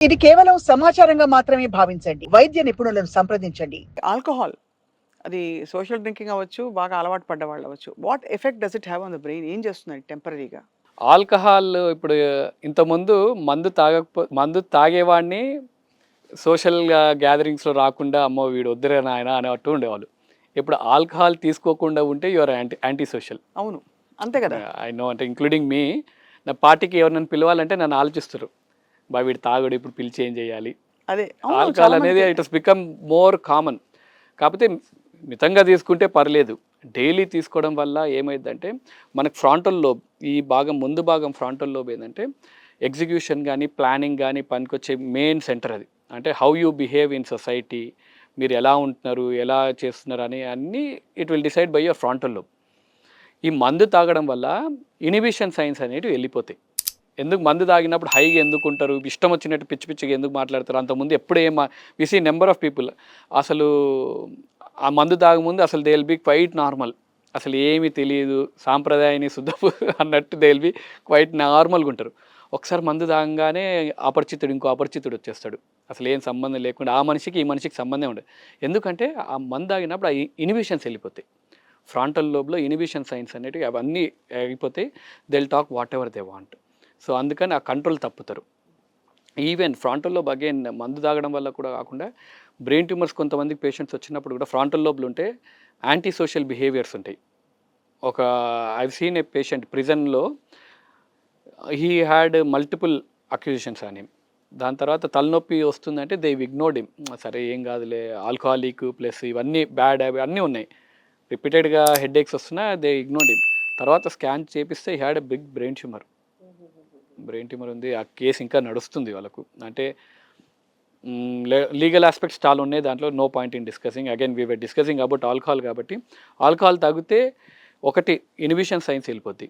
ఇది కేవలం సమాచారంగా మాత్రమే భావించండి. వైద్య నిపుణులను సంప్రదించండి. ఆల్కహాల్ అది సోషల్ డ్రింకింగ్ అవ్వచ్చు, బాగా అలవాటు పడ్డవాళ్ళు అవ్వచ్చు. What effect does it have on the brain? ఏం చేస్తుందండి టెంపరరీగా? ఆల్కహాల్ ఇప్పుడు ఇంతకుముందు మందు తాగేవాడిని సోషల్ గ్యాదరింగ్స్‌లో రాకుండా అమ్మో! వీడు వద్దురా నాయనా అన్నట్టు ఉండేవాళ్ళు. ఇప్పుడు ఆల్కహాల్ తీసుకోకుండా ఉంటే యూ ఆర్ యాంటీ సోషల్. అవును. అంతే కదా! ఐ నో అంటే ఇంక్లూడింగ్ మీ. నా పార్టీకి ఎవరినైనా పిలవాలంటే నన్ను ఆలోచిస్తారు. వీడు తాగడు ఇప్పుడు పిలిచి ఏం చేయాలి? అదే. అవును. ఆల్కహాల్ చాలా అనేది మందికి it has become more common. కాకపోతే మితంగా తీసుకుంటే పర్లేదు. డైలీ తీసుకోవడం వల్ల ఏమైద్దంటే మనకు ఫ్రాంటల్ లోబ్, ఈ భాగం ముందు భాగం ఫ్రాంటల్ లోబ్ ఏందంటే ఎగ్జిక్యూషన్ గానీ, ప్లానింగ్ గానీ పనికొచ్చే మెయిన్ సెంటర్ అది. అంటే how you behave in society, మీరు ఎలా ఉంటున్నారు, ఎలా చేస్తున్నారు అని అన్నీ it will decide by your frontal lobe. ఈ మందు తాగడం వల్ల ఇనిబిషన్ సైన్స్ అనేటివి వెళ్ళిపోతాయి. ఎందుకు మందు తాగినప్పుడు హైగా ఎందుకు ఉంటారు, ఇష్టం వచ్చినట్టు పిచ్చి పిచ్చిగా ఎందుకు మాట్లాడతారు? అంతకుముందు ఎప్పుడు we see number of people అసలు ఆ మందు తాగముందు అసలు they will be quite normal, అసలు ఏమీ తెలియదు, సాంప్రదాయాన్ని శుద్ధపు అన్నట్టు దే విల్ బి క్వైట్ నార్మల్గా ఉంటారు. ఒకసారి మందు తాగంగానే అపరిచితుడు ఇంకో అపరిచితుడు వచ్చేస్తాడు, అసలు ఏం సంబంధం లేకుండా ఆ మనిషికి ఈ మనిషికి సంబంధం ఉండదు. ఎందుకంటే ఆ మందు తాగినప్పుడు ఆ ఇనిబిషన్స్ వెళ్ళిపోతాయి. ఫ్రాంటల్ లోబ్లో ఇనిబిషన్ సైన్స్ అనేటివి అవన్నీ అయిపోతాయి. They will talk whatever they want. So అందుకని ఆ కంట్రోల్ తప్పుతారు. ఈవెన్ ఫ్రాంటల్ లోబ్ అగైన్ మందు తాగడం వల్ల కూడా కాకుండా బ్రెయిన్ ట్యూమర్స్ కొంతమందికి పేషెంట్స్ వచ్చినప్పుడు కూడా ఫ్రాంటల్ లోబ్లు ఉంటే యాంటీ సోషల్ బిహేవియర్స్ ఉంటాయి. ఒక ఐవ్ సీన్ ఏ పేషెంట్ ప్రిజన్లో, హీ హ్యాడ్ మల్టిపుల్ అక్యూజిషన్స్ అని. దాని తర్వాత తలనొప్పి వస్తుందంటే దే ఇగ్నోర్డ్ హిమ్. సరే ఏం కాదులే, ఆల్కహాలిక్ ప్లస్ ఇవన్నీ బ్యాడ్ అన్నీ ఉన్నాయి, రిపీటెడ్గా హెడ్ఏక్స్ వస్తున్నా దే ఇగ్నోర్డ్ హిమ్. తర్వాత స్కాన్ చేపిస్తే he had a big brain tumour. Brain tumour ఉంది. ఆ కేసు ఇంకా నడుస్తుంది వాళ్ళకు. అంటే లీగల్ ఆస్పెక్ట్స్ చాలా ఉన్నాయి దాంట్లో, no point in discussing. Again we were discussing about alcohol కాబట్టి ఆల్కహాల్ తాగితే ఒకటి ఇనిబిషన్ సైన్స్ వెళ్ళిపోద్ది.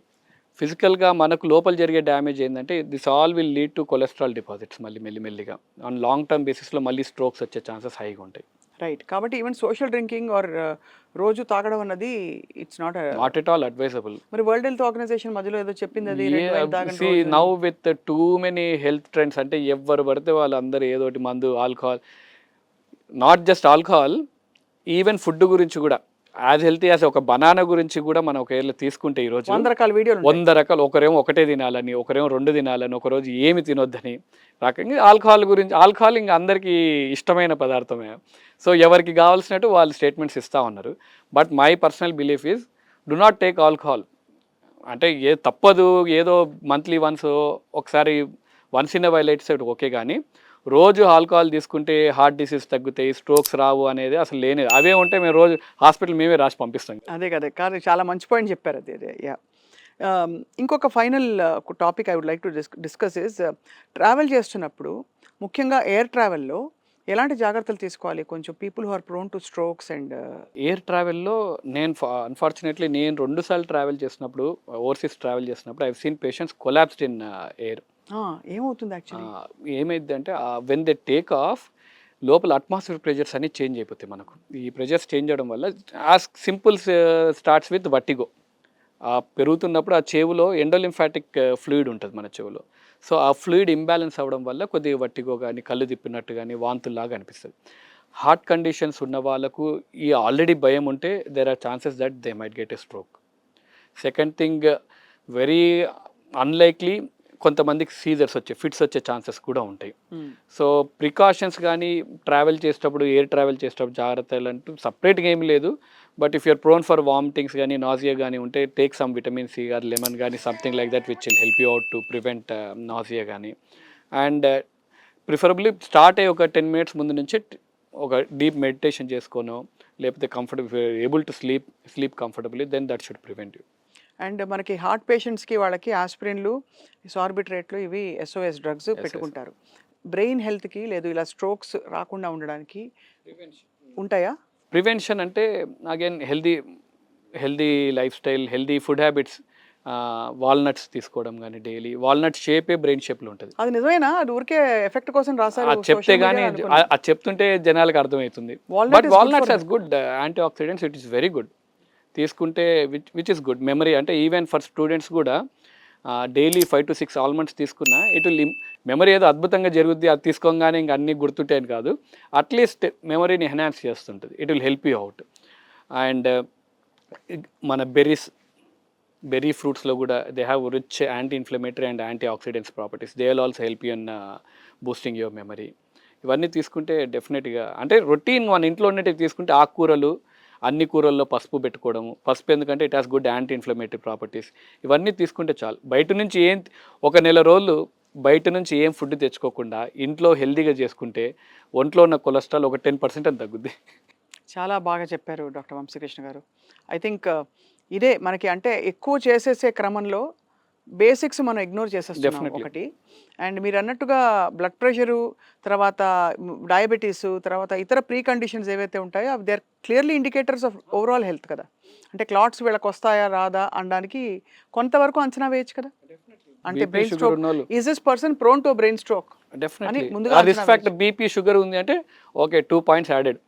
ఫిజికల్గా మనకు లోపల జరిగే డ్యామేజ్ ఏంటంటే this all will lead to cholesterol deposits. మళ్ళీ మెల్లిమెల్లిగా ఆన్ లాంగ్ టర్మ్ బేసిస్లో మళ్ళీ స్ట్రోక్స్ వచ్చే ఛాన్సెస్ హైగా ఉంటాయి. రైట్. కాబట్టి ఈవెన్ సోషల్ డ్రింకింగ్ ఆర్ రోజు తాగడం అన్నది it's not not at all advisable. మరి వరల్డ్ హెల్త్ ఆర్గనైజేషన్ మధ్యలో ఏదో చెప్పింది, అది రెడ్ వైన్ తాగండి రోజు అని. Now with too many health trends, అంటే ఎవరు పడితే వాళ్ళందరూ ఏదోటి మందు, alcohol, not just alcohol, even food గురించి కూడా యాజ్ హెల్తీ యాజ్ ఒక బనానా గురించి కూడా మనం ఒకవేళ తీసుకుంటే ఈరోజు 100 రకాల వీడియోలు ఉంటాయి. 100 రకాలు, ఒకరేమో ఒకటే తినాలని, ఒకరేమో 2 తినాలని, ఒకరోజు ఏమి తినొద్దని రకంగా. ఆల్కహాల్ గురించి, ఆల్కహాల్ ఇంకా అందరికీ ఇష్టమైన పదార్థమే. సో ఎవరికి కావాల్సినట్టు వాళ్ళు స్టేట్మెంట్స్ ఇస్తూ ఉన్నారు. But my personal belief is do not take alcohol. అంటే తప్పదు, ఏదో మంత్లీ వన్స్ ఒకసారి వన్స్ ఇన్ ఎ వైల్ అయితే ఓకే, కానీ రోజు ఆల్కహాల్ తీసుకుంటే హార్ట్ డిసీజ్ తగ్గుతాయి, స్ట్రోక్స్ రావు అనేది అసలు లేనిది. అవే ఉంటే మేము రోజు హాస్పిటల్ మేమే రాసి పంపిస్తాం. అదే కదా. కాదు, చాలా మంచి పాయింట్ చెప్పారు అది. అదే యా. ఇంకొక final topic I would like to discuss is travel చేస్తున్నప్పుడు, ముఖ్యంగా ఎయిర్ ట్రావెల్లో ఎలాంటి జాగ్రత్తలు తీసుకోవాలి? కొంచెం people who are prone to strokes and air ట్రావెల్లో నేను అన్ఫార్చునేట్లీ నేను 2 సార్లు ట్రావెల్ చేసినప్పుడు, ఓవర్సీస్ ట్రావెల్ చేసినప్పుడు I seen patients collapsed in air. ఏమవుతుంది యాక్చువల్లీ? ఏమైందంటే వెన్ దే టేక్ ఆఫ్, లోపల అట్మాస్ఫియర్ ప్రెజర్స్ అన్నీ చేంజ్ అయిపోతాయి మనకు. ఈ ప్రెజర్స్ చేంజ్ అవ్వడం వల్ల as simple starts with vertigo. పెరుగుతున్నప్పుడు ఆ చెవులో ఎండోలింఫాటిక్ ఫ్లూయిడ్ ఉంటుంది మన చెవులో. సో ఆ ఫ్లూయిడ్ ఇంబ్యాలెన్స్ అవ్వడం వల్ల కొద్దిగా వర్టిగో కానీ, కళ్ళు తిప్పినట్టు కానీ, వాంతుల్లాగా అనిపిస్తుంది. హార్ట్ కండిషన్స్ ఉన్న వాళ్ళకు ఈ ఆల్రెడీ భయం ఉంటే there are chances that they might get a stroke. Second thing, very unlikely కొంతమందికి సీజర్స్ ఫిట్స్ వచ్చే ఛాన్సెస్ కూడా ఉంటాయి. సో ప్రికాషన్స్ కానీ ట్రావెల్ చేసేటప్పుడు, ఎయిర్ ట్రావెల్ చేసేటప్పుడు జాగ్రత్తలు అంటూ సపరేట్గా ఏమి లేదు. But if you're prone for vomitings కానీ, నాజియా కానీ ఉంటే టేక్ సమ్ విటమిన్ సి కానీ, లెమన్ కానీ, something like that which will help you out to prevent nausea కానీ. అండ్ ప్రిఫరబుల్లీ స్టార్ట్ అయ్యి ఒక 10 minutes ముందు నుంచే ఒక డీప్ మెడిటేషన్ చేసుకోనో, లేకపోతే comfortable able to sleep comfortably, then that should prevent you. And మనకి హార్ట్ పేషెంట్స్కి వాళ్ళకి ఆస్పిరిన్లు, సార్బిట్రేట్లు, ఇవి SOS డ్రగ్స్ పెట్టుకుంటారు. బ్రెయిన్ హెల్త్కి లేదు ఇలా స్ట్రోక్స్ రాకుండా ఉండడానికి ఉంటాయా? ప్రివెన్షన్ అంటే again healthy life style, healthy food habits. Walnuts తీసుకోవడం కానీ, డైలీ వాల్నట్ షేపే బ్రెయిన్ షేప్లో ఉంటుంది. అది నిజమేనా? అది ఊరికే ఎఫెక్ట్ కోసం రాశారు అది చెప్తే కానీ, అది చెప్తుంటే జనాలకు అర్థమవుతుంది. But walnuts has good antioxidants, it is very good. తీసుకుంటే విచ్ ఇస్ గుడ్ మెమరీ. అంటే ఈవెన్ ఫర్ స్టూడెంట్స్ కూడా డైలీ 5 to 6 ఆల్మండ్స్ తీసుకున్నా ఇటు మెమరీ ఏదో అద్భుతంగా జరుగుద్ది, అది తీసుకోగానే ఇంకా అన్నీ గుర్తుంటాయని కాదు, అట్లీస్ట్ మెమరీని ఎన్హాన్స్ చేస్తుంటుంది. It will help you out. And మన బెర్రీ ఫ్రూట్స్లో కూడా they have rich anti inflammatory and antioxidants properties. They will also help you in boosting your memory. ఇవన్నీ తీసుకుంటే డెఫినెట్గా, అంటే రొటీన్ మన ఇంట్లో ఉన్నట్టు తీసుకుంటే ఆకుకూరలు, అన్ని కూరల్లో పసుపు పెట్టుకోవడము. పసుపు ఎందుకంటే it has good anti inflammatory properties. ఇవన్నీ తీసుకుంటే చాలు. బయట నుంచి ఒక నెల రోజులు బయట నుంచి ఏం ఫుడ్ తెచ్చుకోకుండా ఇంట్లో హెల్తీగా చేసుకుంటే ఒంట్లో ఉన్న కొలెస్ట్రాల్ ఒక 10% అని తగ్గుద్ది. చాలా బాగా చెప్పారు డాక్టర్ వంశీకృష్ణ గారు. ఐ థింక్ ఇదే మనకి అంటే ఎక్కువ చేసేసే క్రమంలో బేసిక్స్ మనం ఇగ్నోర్ చేసేస్తున్నాం Definitely. ఒకటి. అండ్ మీరు అన్నట్టుగా బ్లడ్ ప్రెషరు, తర్వాత డయాబెటీస్, తర్వాత ఇతర ప్రీ కండిషన్స్ ఏవైతే ఉంటాయో అవి they are clearly indicators of overall health కదా. అంటే క్లాట్స్ వీళ్ళకి వస్తాయా రాదా అనడానికి కొంతవరకు అంచనా వేయచ్చు కదా. అంటే BP, బ్రెయిన్ sugar స్ట్రోక్, ఉన్నోళ్ళు is this person prone to brain stroke definitely ముందుగా ఆ రిస్క్ అంచనా ఫ్యాక్టర్ బీపీ షుగర్ ఉంది అంటే ఓకే 2 పాయింట్స్ యాడెడ్.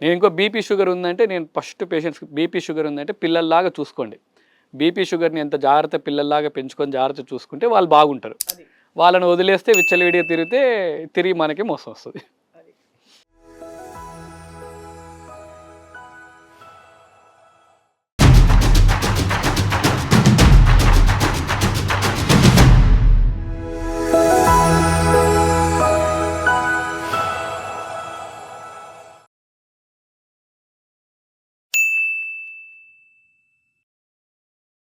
నేను ఇంకో బీపీ షుగర్ ఉందంటే నేను ఫస్ట్ పేషెంట్స్కి బీపీ షుగర్ ఉందంటే పిల్లల్లాగా చూసుకోండి. బీపీ షుగర్ని ఎంత జాగ్రత్త పిల్లల్లాగా పెంచుకొని జాగ్రత్త చూసుకుంటే వాళ్ళు బాగుంటారు. వాళ్ళని వదిలేస్తే విచ్చలవిడిగా తిరిగితే తిరిగి మనకి మోసం వస్తుంది.